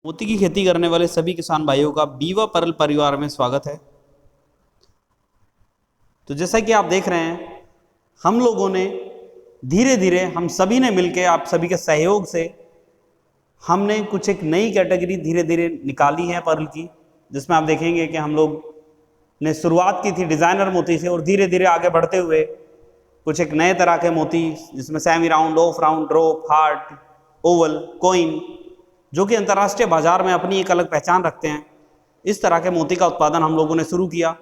मोती की खेती करने वाले सभी किसान भाइयों का बीवा पर्ल परिवार में स्वागत है। तो जैसा कि आप देख रहे हैं, हम लोगों ने धीरे धीरे हम सभी ने मिलकर आप सभी के सहयोग से हमने कुछ एक नई कैटेगरी धीरे धीरे निकाली है पर्ल की, जिसमें आप देखेंगे कि हम लोग ने शुरुआत की थी डिजाइनर मोती से और धीरे धीरे आगे बढ़ते हुए कुछ एक नए तरह के मोती जिसमें semi round, of round, drop, heart, Oval, coin, जो कि अंतर्राष्ट्रीय बाजार में अपनी एक अलग पहचान रखते हैं, इस तरह के मोती का उत्पादन हम लोगों ने शुरू किया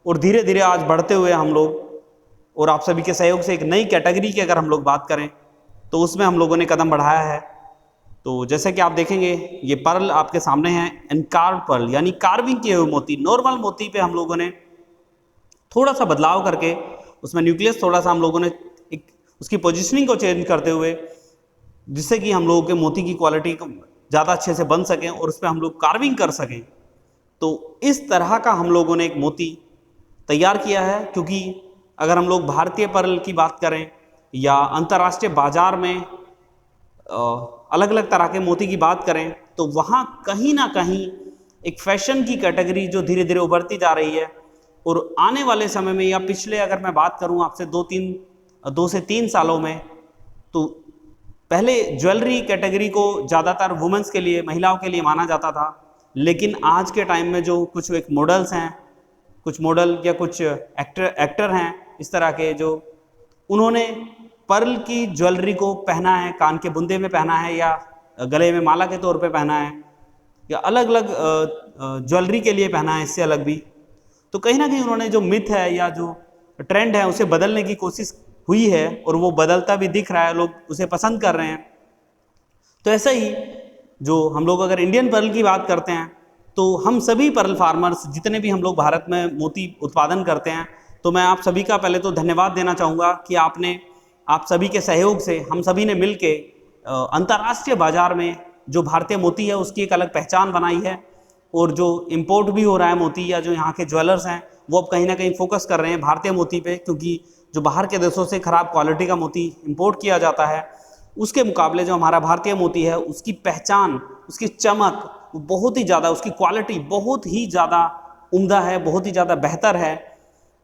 और धीरे धीरे आज बढ़ते हुए हम लोग और आप सभी के सहयोग से एक नई कैटेगरी की अगर हम लोग बात करें तो उसमें हम लोगों ने कदम बढ़ाया है। तो जैसे कि आप देखेंगे, ये पर्ल आपके सामने है, एनकार्व पर्ल यानी कार्विंग किए हुए मोती। नॉर्मल मोती पे हम लोगों ने थोड़ा सा बदलाव करके उसमें न्यूक्लियस थोड़ा सा हम लोगों ने एक उसकी पोजिशनिंग को चेंज करते हुए, जिससे कि हम लोगों के मोती की क्वालिटी ज़्यादा अच्छे से बन सकें और उस पर हम लोग कार्विंग कर सकें। तो इस तरह का हम लोगों ने एक मोती तैयार किया है, क्योंकि अगर हम लोग भारतीय पर्ल की बात करें या अंतर्राष्ट्रीय बाजार में अलग अलग तरह के मोती की बात करें तो वहाँ कहीं ना कहीं एक फैशन की कैटेगरी जो धीरे धीरे उभरती जा रही है। और आने वाले समय में या पिछले अगर मैं बात करूँ आपसे 2 से 3 सालों में, तो पहले ज्वेलरी कैटेगरी को ज़्यादातर वुमेंस के लिए, महिलाओं के लिए माना जाता था, लेकिन आज के टाइम में जो कुछ एक मॉडल्स हैं, कुछ मॉडल या कुछ एक्टर हैं इस तरह के, जो उन्होंने पर्ल की ज्वेलरी को पहना है, कान के बुंदे में पहना है या गले में माला के तौर पे पहना है या अलग अलग ज्वेलरी के लिए पहना है, इससे अलग भी। तो कहीं ना कहीं उन्होंने जो मिथ है या जो ट्रेंड है उसे बदलने की कोशिश हुई है और वो बदलता भी दिख रहा है, लोग उसे पसंद कर रहे हैं। तो ऐसा ही जो हम लोग अगर इंडियन पर्ल की बात करते हैं तो हम सभी पर्ल फार्मर्स जितने भी हम लोग भारत में मोती उत्पादन करते हैं, तो मैं आप सभी का पहले तो धन्यवाद देना चाहूँगा कि आप सभी के सहयोग से हम सभी ने मिल के अंतर्राष्ट्रीय बाजार में जो भारतीय मोती है उसकी एक अलग पहचान बनाई है। और जो इम्पोर्ट भी हो रहा है मोती या जो यहाँ के ज्वेलर्स हैं वो अब कहीं ना कहीं फोकस कर रहे हैं भारतीय मोती पे, क्योंकि जो बाहर के देशों से ख़राब क्वालिटी का मोती इंपोर्ट किया जाता है उसके मुकाबले जो हमारा भारतीय मोती है उसकी पहचान, उसकी चमक बहुत ही ज़्यादा, उसकी क्वालिटी बहुत ही ज़्यादा उम्दा है, बहुत ही ज़्यादा बेहतर है।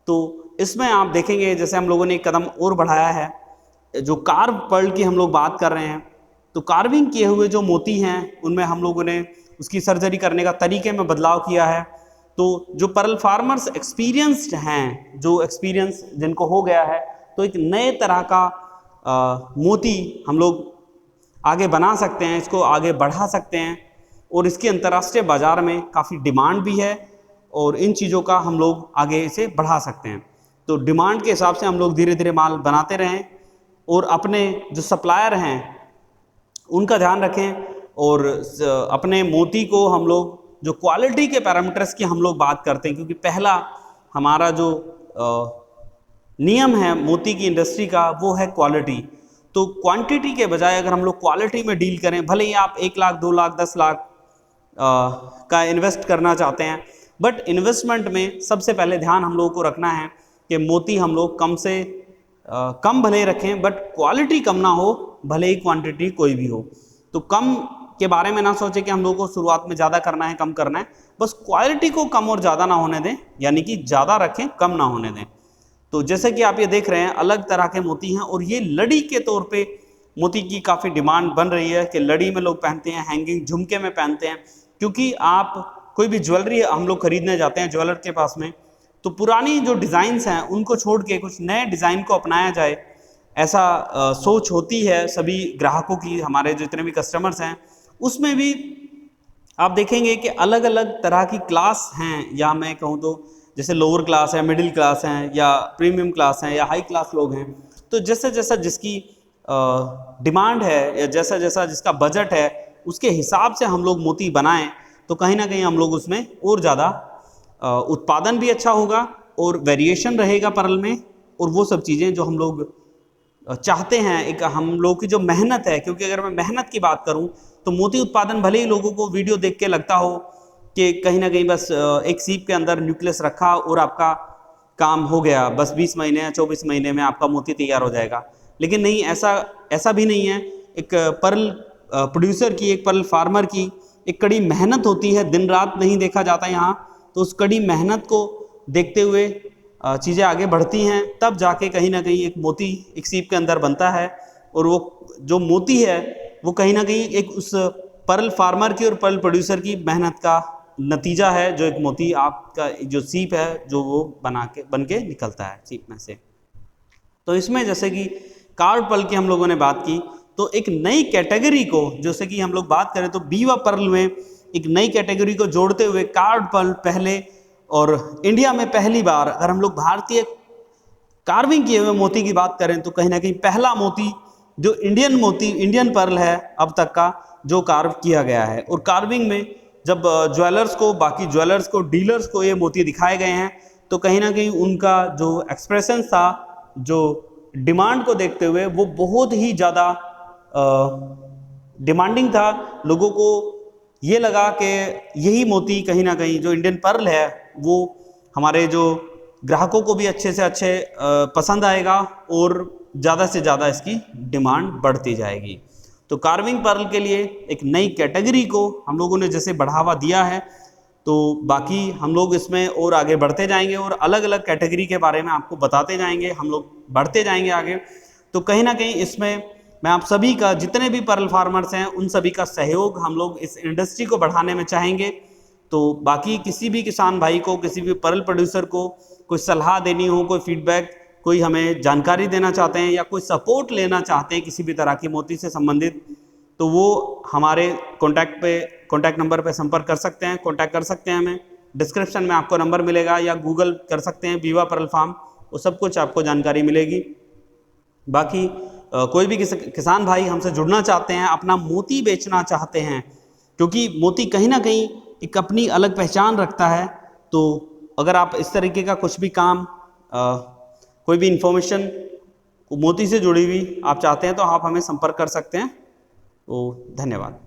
तो इसमें आप देखेंगे जैसे हम लोगों ने एक कदम और बढ़ाया है, जो कार्व पर्ल की हम लोग बात कर रहे हैं, तो कार्विंग किए हुए जो मोती हैं उनमें हम लोगों ने उसकी सर्जरी करने का तरीके में बदलाव किया है। तो जो पर्ल फार्मर्स एक्सपीरियंस्ड हैं, जो एक्सपीरियंस जिनको हो गया है, तो एक नए तरह का मोती हम लोग आगे बना सकते हैं, इसको आगे बढ़ा सकते हैं और इसकी अंतर्राष्ट्रीय बाजार में काफ़ी डिमांड भी है और इन चीज़ों का हम लोग आगे इसे बढ़ा सकते हैं। तो डिमांड के हिसाब से हम लोग धीरे धीरे माल बनाते रहें और अपने जो सप्लायर हैं उनका ध्यान रखें और अपने मोती को हम लोग जो क्वालिटी के पैरामीटर्स की हम लोग बात करते हैं, क्योंकि पहला हमारा जो नियम है मोती की इंडस्ट्री का वो है क्वालिटी। तो क्वांटिटी के बजाय अगर हम लोग क्वालिटी में डील करें, भले ही आप 1 लाख, 2 लाख, 10 लाख का इन्वेस्ट करना चाहते हैं, बट इन्वेस्टमेंट में सबसे पहले ध्यान हम लोगों को रखना है कि मोती हम लोग कम से कम भले रखें, बट क्वालिटी कम ना हो, भले ही क्वांटिटी कोई भी हो। तो कम के बारे में ना सोचें कि हम लोगों को शुरुआत में ज़्यादा करना है, कम करना है, बस क्वालिटी को कम और ज़्यादा ना होने दें, यानी कि ज़्यादा रखें, कम ना होने दें। तो जैसे कि आप ये देख रहे हैं अलग तरह के मोती हैं और ये लड़ी के तौर पे मोती की काफ़ी डिमांड बन रही है कि लड़ी में लोग पहनते हैं, हैंगिंग झुमके में पहनते हैं। क्योंकि आप कोई भी ज्वेलरी हम लोग खरीदने जाते हैं ज्वेलर के पास में, तो पुरानी जो डिज़ाइंस हैं उनको छोड़ के कुछ नए डिज़ाइन को अपनाया जाए, ऐसा सोच होती है सभी ग्राहकों की, हमारे जितने भी कस्टमर्स हैं। उसमें भी आप देखेंगे कि अलग अलग तरह की क्लास हैं, या मैं कहूँ तो जैसे लोअर क्लास है, मिडिल क्लास हैं, या प्रीमियम क्लास हैं, या हाई क्लास लोग हैं। तो जैसे जैसा जिसकी डिमांड है या जैसा जैसा जिसका बजट है उसके हिसाब से हम लोग मोती बनाएं, तो कहीं ना कहीं हम लोग उसमें और ज़्यादा उत्पादन भी अच्छा होगा और वेरिएशन रहेगा पर्ल में, और वो सब चीज़ें जो हम लोग चाहते हैं। एक हम लोग की जो मेहनत है, क्योंकि अगर मैं मेहनत की बात करूं तो मोती उत्पादन भले ही लोगों को वीडियो देख के लगता हो कि कहीं ना कहीं बस एक सीप के अंदर न्यूक्लियस रखा और आपका काम हो गया, बस 20 महीने या 24 महीने में आपका मोती तैयार हो जाएगा, लेकिन नहीं, ऐसा भी नहीं है। एक पर्ल प्रोड्यूसर की, एक पर्ल फार्मर की एक कड़ी मेहनत होती है, दिन रात नहीं देखा जाता यहाँ, तो उस कड़ी मेहनत को देखते हुए चीज़ें आगे बढ़ती हैं, तब जाके कहीं ना कहीं एक मोती एक सीप के अंदर बनता है। और वो जो मोती है वो कहीं ना कहीं एक उस पर्ल फार्मर की और पर्ल प्रोड्यूसर की मेहनत का नतीजा है, जो एक मोती आपका जो सीप है जो वो बन के निकलता है सीप में से। तो इसमें जैसे कि कार्ड पर्ल की हम लोगों ने बात की, तो एक नई कैटेगरी को, जैसे कि हम लोग बात करें तो बीवा पर्ल में एक नई कैटेगरी को जोड़ते हुए कार्ड पर्ल पहले, और इंडिया में पहली बार अगर हम लोग भारतीय कार्विंग किए हुए मोती की बात करें तो कहीं ना कहीं पहला मोती जो इंडियन पर्ल है अब तक का, जो कार्व किया गया है। और कार्विंग में जब ज्वेलर्स को, बाकी ज्वेलर्स को, डीलर्स को ये मोती दिखाए गए हैं, तो कहीं ना कहीं उनका जो एक्सप्रेशन था, जो डिमांड को देखते हुए, वो बहुत ही ज़्यादा डिमांडिंग था। लोगों को ये लगा कि यही मोती कहीं ना कहीं जो इंडियन पर्ल है वो हमारे जो ग्राहकों को भी अच्छे से अच्छे पसंद आएगा और ज़्यादा से ज़्यादा इसकी डिमांड बढ़ती जाएगी। तो कार्विंग पर्ल के लिए एक नई कैटेगरी को हम लोगों ने जैसे बढ़ावा दिया है, तो बाकी हम लोग इसमें और आगे बढ़ते जाएंगे और अलग अलग कैटेगरी के बारे में आपको बताते जाएंगे, हम लोग बढ़ते जाएंगे आगे। तो कहीं ना कहीं इसमें मैं आप सभी का, जितने भी पर्ल फार्मर्स हैं, उन सभी का सहयोग हम लोग इस इंडस्ट्री को बढ़ाने में चाहेंगे। तो बाकी किसी भी किसान भाई को, किसी भी पर्ल प्रोड्यूसर को कोई सलाह देनी हो, कोई फीडबैक, कोई हमें जानकारी देना चाहते हैं या कोई सपोर्ट लेना चाहते हैं किसी भी तरह की मोती से संबंधित, तो वो हमारे कॉन्टैक्ट नंबर पे संपर्क कर सकते हैं, कॉन्टैक्ट कर सकते हैं हमें। डिस्क्रिप्शन में आपको नंबर मिलेगा या गूगल कर सकते हैं बीवा पर्ल फार्म, वो सब कुछ आपको जानकारी मिलेगी। बाकी कोई भी किसान भाई हमसे जुड़ना चाहते हैं, अपना मोती बेचना चाहते हैं, क्योंकि मोती कहीं ना कहीं एक अपनी अलग पहचान रखता है, तो अगर आप इस तरीके का कुछ भी काम, कोई भी इंफॉर्मेशन मोती से जुड़ी हुई आप चाहते हैं, तो आप हमें संपर्क कर सकते हैं। तो धन्यवाद।